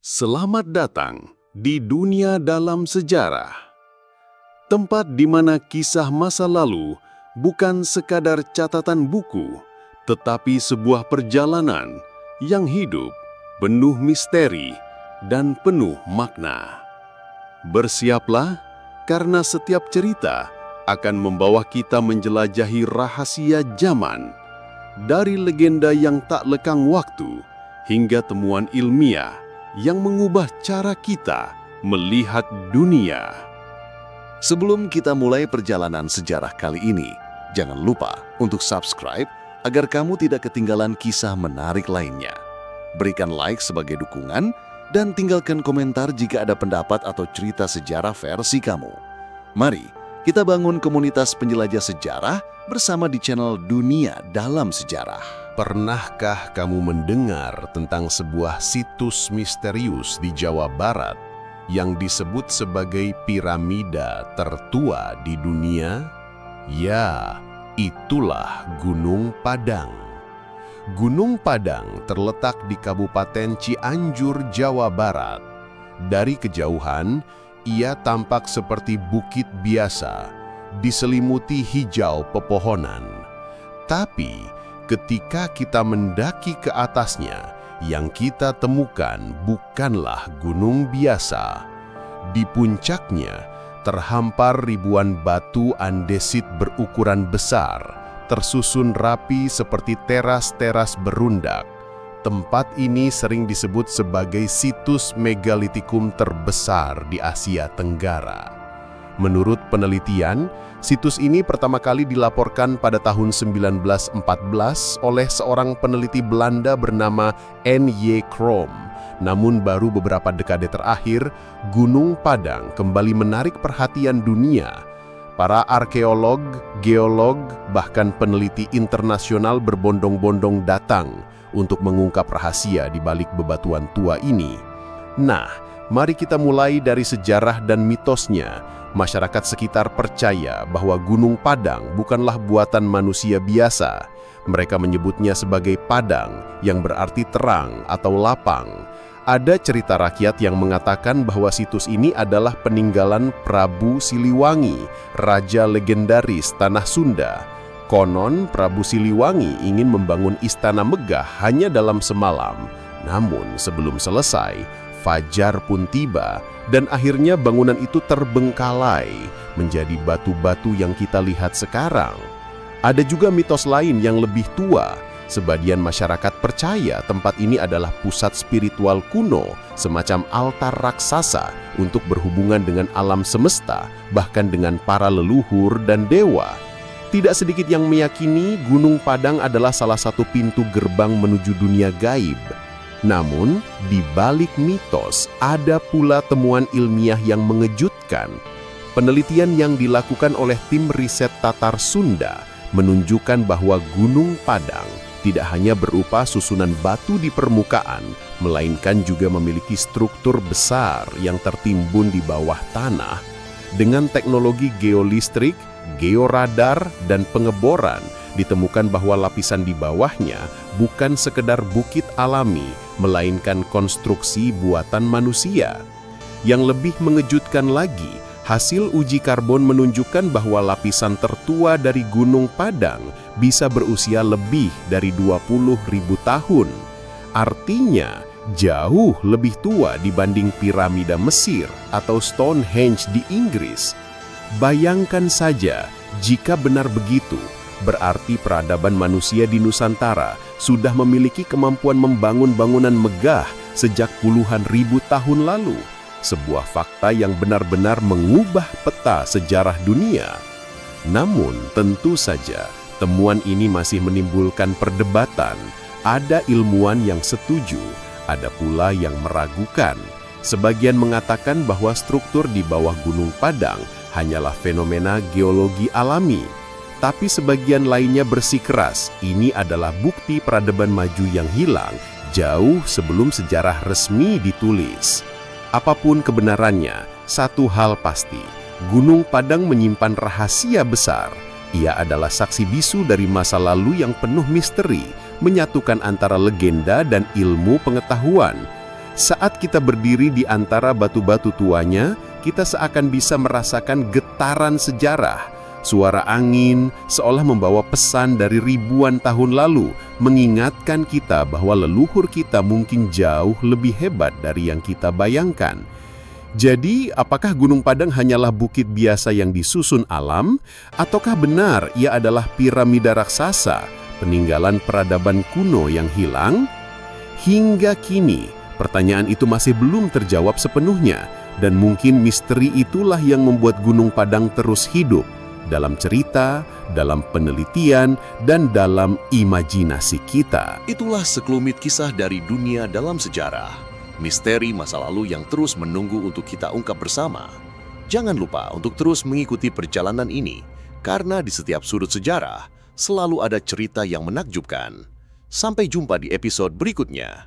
Selamat datang di Dunia Dalam Sejarah, tempat di mana kisah masa lalu bukan sekadar catatan buku, tetapi sebuah perjalanan yang hidup, penuh misteri, dan penuh makna. Bersiaplah, karena setiap cerita akan membawa kita menjelajahi rahasia zaman, dari legenda yang tak lekang waktu hingga temuan ilmiah yang mengubah cara kita melihat dunia. Sebelum kita mulai perjalanan sejarah kali ini, jangan lupa untuk subscribe agar kamu tidak ketinggalan kisah menarik lainnya. Berikan like sebagai dukungan dan tinggalkan komentar jika ada pendapat atau cerita sejarah versi kamu. Mari kita bangun komunitas penjelajah sejarah bersama di channel Dunia Dalam Sejarah. Pernahkah kamu mendengar tentang sebuah situs misterius di Jawa Barat yang disebut sebagai piramida tertua di dunia? Ya, itulah Gunung Padang. Gunung Padang terletak di Kabupaten Cianjur, Jawa Barat. Dari kejauhan, ia tampak seperti bukit biasa, diselimuti hijau pepohonan. Tapi ketika kita mendaki ke atasnya, yang kita temukan bukanlah gunung biasa. Di puncaknya terhampar ribuan batu andesit berukuran besar, tersusun rapi seperti teras-teras berundak. Tempat ini sering disebut sebagai situs megalitikum terbesar di Asia Tenggara. Menurut penelitian, situs ini pertama kali dilaporkan pada tahun 1914 oleh seorang peneliti Belanda bernama N.Y. Krom. Namun baru beberapa dekade terakhir, Gunung Padang kembali menarik perhatian dunia. Para arkeolog, geolog, bahkan peneliti internasional berbondong-bondong datang untuk mengungkap rahasia di balik bebatuan tua ini. Nah, mari kita mulai dari sejarah dan mitosnya. Masyarakat sekitar percaya bahwa Gunung Padang bukanlah buatan manusia biasa. Mereka menyebutnya sebagai Padang, yang berarti terang atau lapang. Ada cerita rakyat yang mengatakan bahwa situs ini adalah peninggalan Prabu Siliwangi, raja legendaris Tanah Sunda. Konon, Prabu Siliwangi ingin membangun istana megah hanya dalam semalam. Namun, sebelum selesai, fajar pun tiba, dan akhirnya bangunan itu terbengkalai menjadi batu-batu yang kita lihat sekarang. Ada juga mitos lain yang lebih tua. Sebagian masyarakat percaya tempat ini adalah pusat spiritual kuno, semacam altar raksasa untuk berhubungan dengan alam semesta, bahkan dengan para leluhur dan dewa. Tidak sedikit yang meyakini Gunung Padang adalah salah satu pintu gerbang menuju dunia gaib. Namun, di balik mitos ada pula temuan ilmiah yang mengejutkan. Penelitian yang dilakukan oleh tim riset Tatar Sunda menunjukkan bahwa Gunung Padang tidak hanya berupa susunan batu di permukaan, melainkan juga memiliki struktur besar yang tertimbun di bawah tanah. Dengan teknologi geolistrik, georadar, dan pengeboran, ditemukan bahwa lapisan di bawahnya bukan sekedar bukit alami, melainkan konstruksi buatan manusia. Yang lebih mengejutkan lagi, hasil uji karbon menunjukkan bahwa lapisan tertua dari Gunung Padang bisa berusia lebih dari 20.000 tahun. Artinya, jauh lebih tua dibanding piramida Mesir atau Stonehenge di Inggris. Bayangkan saja, jika benar begitu, berarti peradaban manusia di Nusantara sudah memiliki kemampuan membangun bangunan megah sejak puluhan ribu tahun lalu. Sebuah fakta yang benar-benar mengubah peta sejarah dunia. Namun, tentu saja, temuan ini masih menimbulkan perdebatan. Ada ilmuwan yang setuju, ada pula yang meragukan. Sebagian mengatakan bahwa struktur di bawah Gunung Padang hanyalah fenomena geologi alami. Tapi sebagian lainnya bersikeras, ini adalah bukti peradaban maju yang hilang jauh sebelum sejarah resmi ditulis. Apapun kebenarannya, satu hal pasti, Gunung Padang menyimpan rahasia besar. Ia adalah saksi bisu dari masa lalu yang penuh misteri, menyatukan antara legenda dan ilmu pengetahuan. Saat kita berdiri di antara batu-batu tuanya, kita seakan bisa merasakan getaran sejarah. Suara angin seolah membawa pesan dari ribuan tahun lalu, mengingatkan kita bahwa leluhur kita mungkin jauh lebih hebat dari yang kita bayangkan. Jadi, apakah Gunung Padang hanyalah bukit biasa yang disusun alam, ataukah benar ia adalah piramida raksasa, peninggalan peradaban kuno yang hilang? Hingga kini, pertanyaan itu masih belum terjawab sepenuhnya, dan mungkin misteri itulah yang membuat Gunung Padang terus hidup dalam cerita, dalam penelitian, dan dalam imajinasi kita. Itulah sekelumit kisah dari dunia dalam sejarah. Misteri masa lalu yang terus menunggu untuk kita ungkap bersama. Jangan lupa untuk terus mengikuti perjalanan ini, karena di setiap sudut sejarah selalu ada cerita yang menakjubkan. Sampai jumpa di episode berikutnya.